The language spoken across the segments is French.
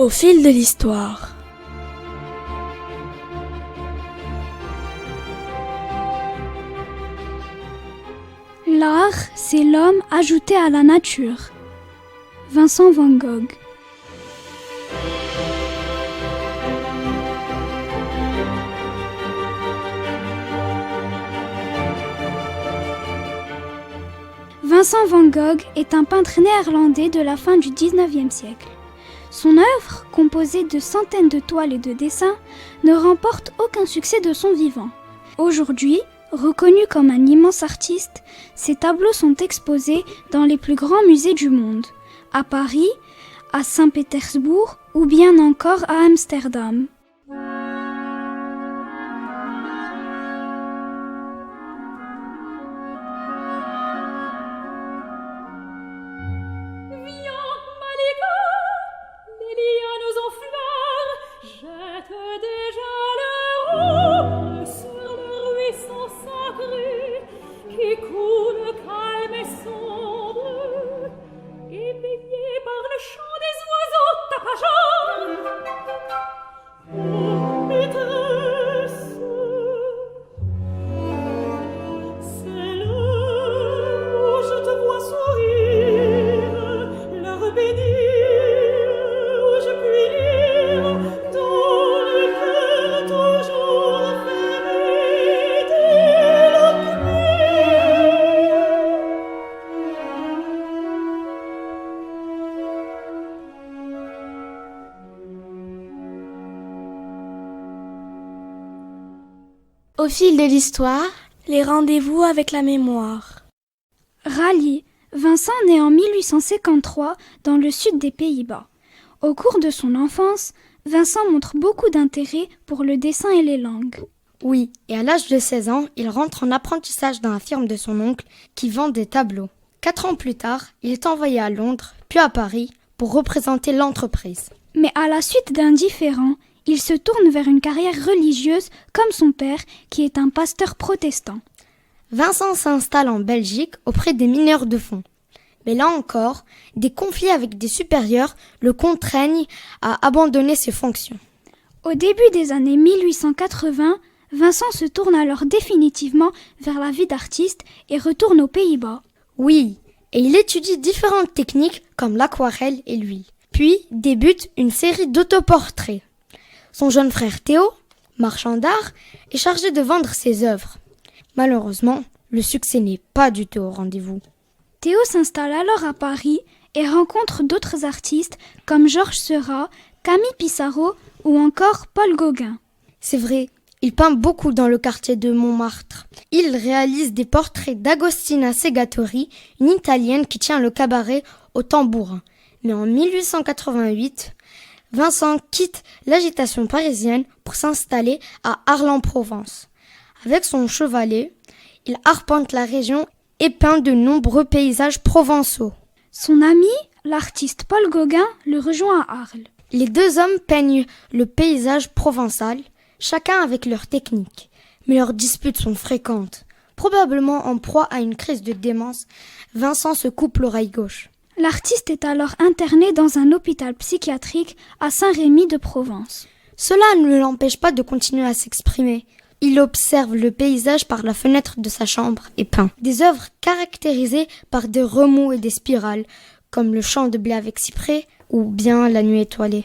Au fil de l'histoire. L'art, c'est l'homme ajouté à la nature. Vincent van Gogh. Vincent van Gogh est un peintre néerlandais de la fin du XIXe siècle. Son œuvre, composée de centaines de toiles et de dessins, ne remporte aucun succès de son vivant. Aujourd'hui, reconnu comme un immense artiste, ses tableaux sont exposés dans les plus grands musées du monde, à Paris, à Saint-Pétersbourg ou bien encore à Amsterdam. Au fil de l'histoire, les rendez-vous avec la mémoire. Rally. Vincent naît en 1853 dans le sud des Pays-Bas. Au cours de son enfance, Vincent montre beaucoup d'intérêt pour le dessin et les langues. Oui, et à l'âge de 16 ans, il rentre en apprentissage dans la firme de son oncle qui vend des tableaux. 4 ans plus tard, il est envoyé à Londres, puis à Paris, pour représenter l'entreprise. Mais à la suite d'un différend, il se tourne vers une carrière religieuse comme son père, qui est un pasteur protestant. Vincent s'installe en Belgique auprès des mineurs de fonds. Mais là encore, des conflits avec des supérieurs le contraignent à abandonner ses fonctions. Au début des années 1880, Vincent se tourne alors définitivement vers la vie d'artiste et retourne aux Pays-Bas. Oui, et il étudie différentes techniques comme l'aquarelle et l'huile. Puis débute une série d'autoportraits. Son jeune frère Théo, marchand d'art, est chargé de vendre ses œuvres. Malheureusement, le succès n'est pas du tout au rendez-vous. Théo s'installe alors à Paris et rencontre d'autres artistes comme Georges Seurat, Camille Pissarro ou encore Paul Gauguin. C'est vrai, il peint beaucoup dans le quartier de Montmartre. Il réalise des portraits d'Agostina Segatori, une Italienne qui tient le cabaret au Tambourin. Mais en 1888, Vincent quitte l'agitation parisienne pour s'installer à Arles-en-Provence. Avec son chevalet, il arpente la région et peint de nombreux paysages provençaux. Son ami, l'artiste Paul Gauguin, le rejoint à Arles. Les deux hommes peignent le paysage provençal, chacun avec leur technique. Mais leurs disputes sont fréquentes. Probablement en proie à une crise de démence, Vincent se coupe l'oreille gauche. L'artiste est alors interné dans un hôpital psychiatrique à Saint-Rémy de Provence. Cela ne l'empêche pas de continuer à s'exprimer. Il observe le paysage par la fenêtre de sa chambre et peint. Des œuvres caractérisées par des remous et des spirales, comme le champ de blé avec cyprès ou bien la nuit étoilée.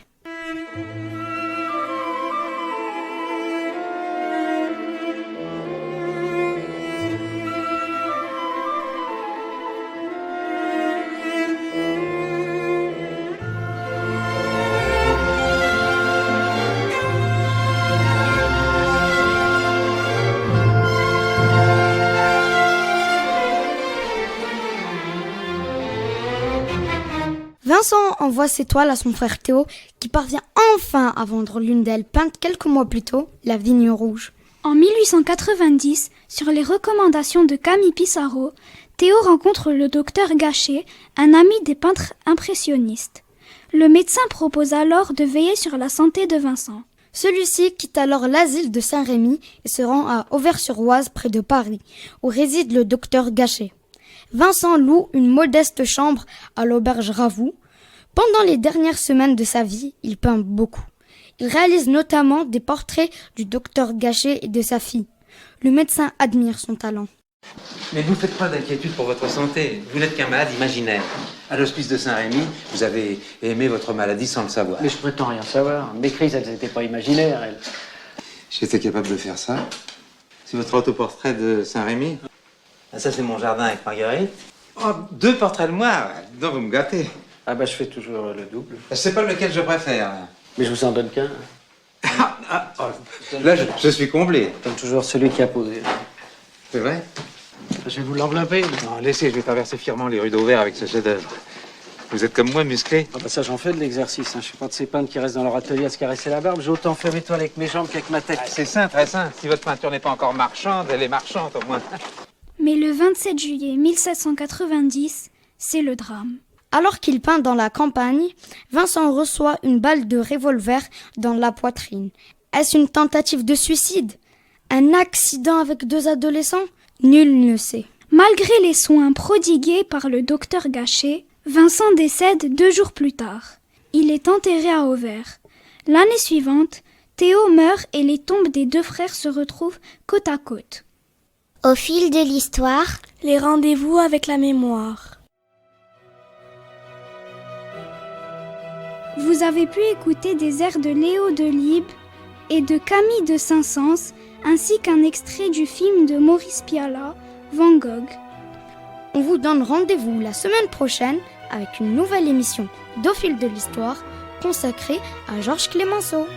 Vincent envoie ses toiles à son frère Théo, qui parvient enfin à vendre l'une d'elles, peinte quelques mois plus tôt, La Vigne Rouge. En 1890, sur les recommandations de Camille Pissarro, Théo rencontre le docteur Gachet, un ami des peintres impressionnistes. Le médecin propose alors de veiller sur la santé de Vincent. Celui-ci quitte alors l'asile de Saint-Rémy et se rend à Auvers-sur-Oise, près de Paris, où réside le docteur Gachet. Vincent loue une modeste chambre à l'auberge Ravoux Pendant les dernières semaines de sa vie, il peint beaucoup. Il réalise notamment des portraits du docteur Gachet et de sa fille. Le médecin admire son talent. Mais ne vous faites pas d'inquiétude pour votre santé. Vous n'êtes qu'un malade imaginaire. À l'hospice de Saint-Rémy, vous avez aimé votre maladie sans le savoir. Mais je prétends rien savoir. Mes crises, elles n'étaient pas imaginaires, elles. J'étais capable de faire ça. C'est votre autoportrait de Saint-Rémy. Ah, ça, c'est mon jardin avec Marguerite. Oh, 2 portraits de moi. Non, vous me gâtez. Ah bah, je fais toujours le double. Je sais pas lequel je préfère. Mais je vous en donne qu'un. Là, je suis comblé. Comme toujours celui qui a posé. C'est vrai? Je vais vous l'envelopper. Non, laissez, je vais traverser fièrement les rues d'Auvers avec ce chef-d'œuvre. Vous êtes comme moi, musclé. Ah bah ça, j'en fais de l'exercice. Je suis pas de ces peintres qui restent dans leur atelier à se caresser la barbe. J'ai autant fait mes toiles avec mes jambes qu'avec ma tête. C'est sain, très sain. Si votre peinture n'est pas encore marchande, elle est marchande au moins. Mais le 27 juillet 1790, c'est le drame. Alors qu'il peint dans la campagne, Vincent reçoit une balle de revolver dans la poitrine. Est-ce une tentative de suicide? Un accident avec 2 adolescents? Nul ne sait. Malgré les soins prodigués par le docteur Gachet, Vincent décède 2 jours plus tard. Il est enterré à Auvers. L'année suivante, Théo meurt et les tombes des 2 frères se retrouvent côte à côte. Au fil de l'histoire, les rendez-vous avec la mémoire. Vous avez pu écouter des airs de Léo Delibes et de Camille de Saint-Saëns, ainsi qu'un extrait du film de Maurice Pialat, Van Gogh. On vous donne rendez-vous la semaine prochaine avec une nouvelle émission d'Au fil de l'histoire consacrée à Georges Clemenceau.